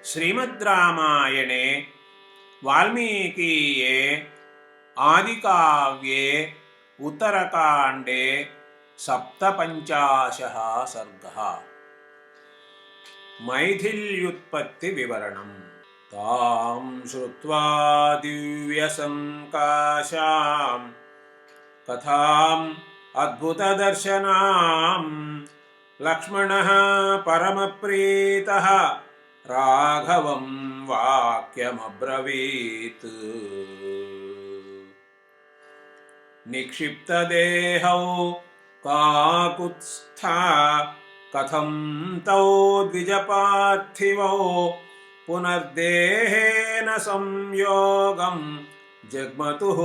श्रीमद्रामायणे वाल्मीकीये आदिकाव्ये उत्तरकाण्डे सप्तपञ्चाशः सर्गः। मैथिल्युत्पत्तिविवरणम्। तां श्रुत्वा दिव्यसङ्काशां कथाम् अद्भुतदर्शनां लक्ष्मणः परमप्रीतः राघवं वाक्यमब्रवीत्। निक्षिप्तदेहौ काकुत्स्था कथं तौ द्विजपार्थिवौ पुनर्देहेन संयोगं जग्मतुः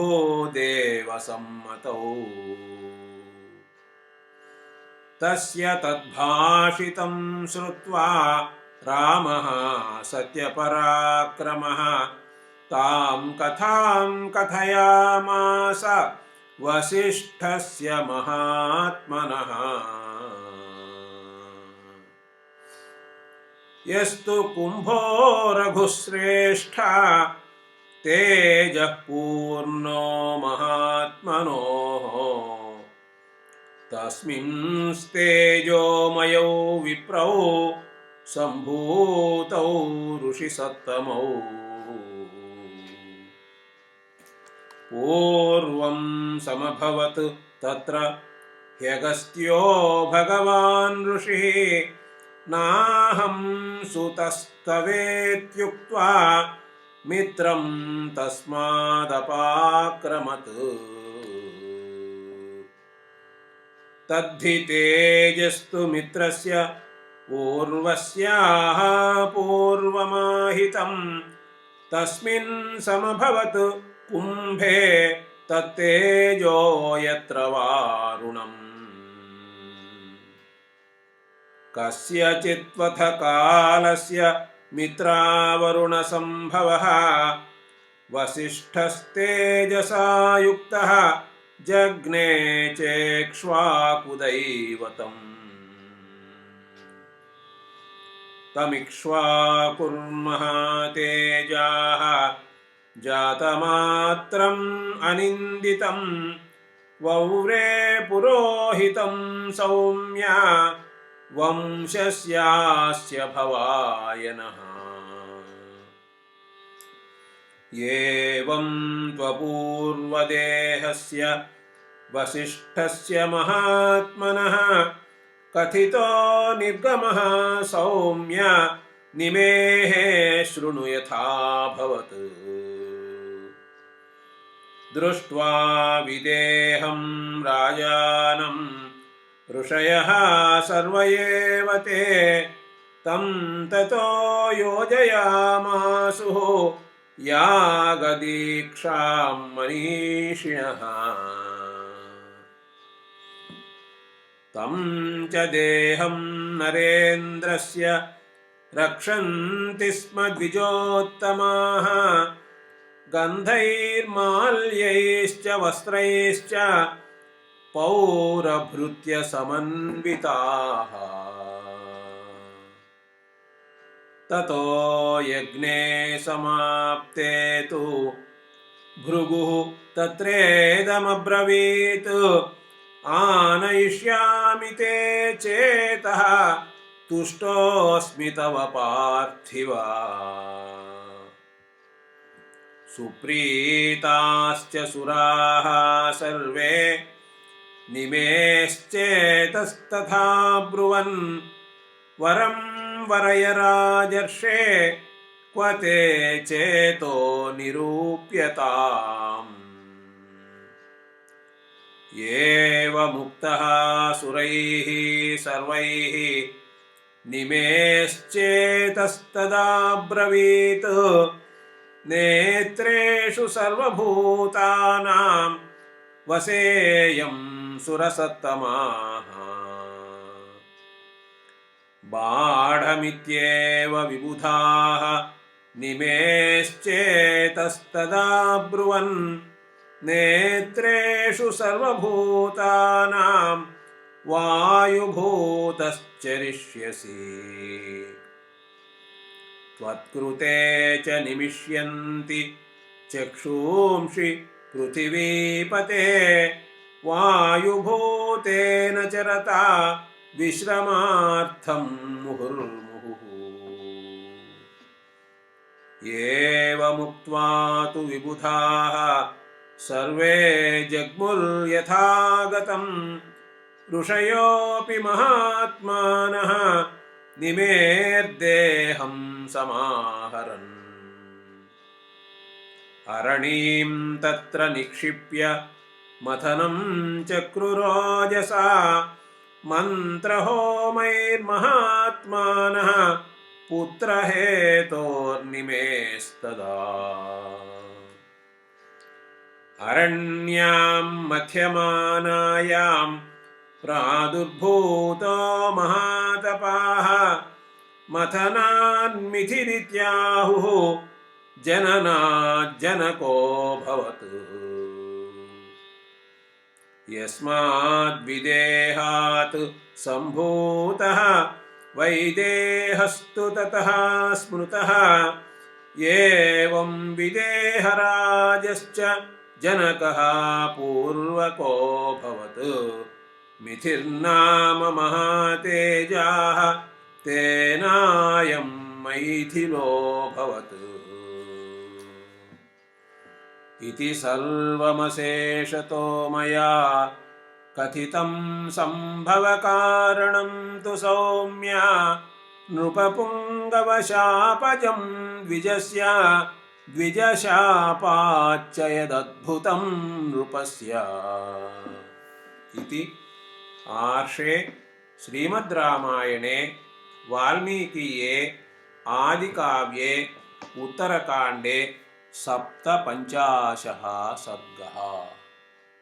देवसम्मतौ। तस्य तद्भाषितं श्रुत्वा रामः सत्यपराक्रमः तां कथां कथयामास वसिष्ठस्य महात्मनः। यस्तु कुम्भो रघुश्रेष्ठः तेजः पूर्णो महात्मनोः तस्मिंस्तेजोमयौ विप्रौ सम्भूतौ ऋषिसत्तमौ। पूर्वं समभवत् तत्र ह्यगस्त्यो भगवान् ऋषिः नाहं सुतस्तवेत्युक्त्वा मित्रं तस्मादपाक्रमत्। तद्धि तेजस्तु मित्रस्य पूर्वस्याः पूर्वमाहितं तस्मिन् समभवत् कुम्भे तत्तेजो यत्र वारुणम्। कस्यचित्वथ कालस्य मित्रावरुणसम्भवः वसिष्ठस्तेजसा युक्तः जग्ने चेक्ष्वाकुदैवतम्। तमिक्ष्वाकुर्महातेजाः जातमात्रम् अनिन्दितं वौरे पुरोहितं सौम्या वंशस्यास्य भवायनः। एवं त्वपूर्वदेहस्य वसिष्ठस्य महात्मनः कथितो निर्गमः सौम्य निमेः शृणु यथाभवत्। दृष्ट्वा विदेहं राजानं ऋषयः सर्व एव ते तं ततो योजयामासुः यागदीक्षां मनीषिणः। तं च देहं नरेन्द्रस्य रक्षन्ति स्म द्विजोत्तमाः गन्धैर्माल्यैश्च वस्त्रैश्च पौरभृत्य समन्विताः। ततो यज्ञे समाप्ते तु भृगुः तत्रेदमब्रवीत् आनयिष्यामि ते चेतः तुष्टोऽस्मि तव पार्थिव। सुप्रीताश्च सुराः सर्वे निमेश्चेतस्तथा ब्रुवन् वरं वरय राजर्षे क्व ते चेतो निरूप्यताम्। एवमुक्तः सुरैः सर्वैः निमेश्चेतस्तदा ब्रवीत् नेत्रेषु सर्वभूतानां वसेयं सुरसत्तमाः। बाढमित्येव विबुधाः निमेश्चेतस्तदा ब्रुवन् नेत्रेषु सर्वभूतानां वायुभूतश्चरिष्यसि। त्वत्कृते च निमिष्यन्ति चक्षूंषि पृथिवीपते वायुभूतेन चरता विश्रमार्थं मुहुर्मुहुः एवमुक्त्वा तु विबुधाः सर्वे जग्मुर्यथागतं ऋषयोऽपि महात्मानः निमेर्देहं समाहरन् अरणीं तत्र निक्षिप्य मथनं चक्रुरोजसा मन्त्रहोमैर्महात्मानः पुत्रहेतोर्निमेस्तदा अरण्यां मथ्यमानायां प्रादुर्भूतो महातपाः मथनान्मिथिरित्याहुः जननाज्जनकोऽभवत् यस्माद्विदेहात् सम्भूतः वैदेहस्तु ततः स्मृतः एवं विदेहराजश्च जनकः पूर्वकोऽभवत् मिथिर्नाम महातेजाः तेनायं मैथिलोऽभवत् इति सर्वमशेषतो मया कथितं सम्भवकारणं तु सौम्य नृपपुङ्गवशापजं द्विजशापाच्च यदद्भुतं नृपस्य इति आर्षे श्रीमद् रामायणे वाल्मीकीये आदिकाव्ये उत्तरकाण्डे 57 सर्गः।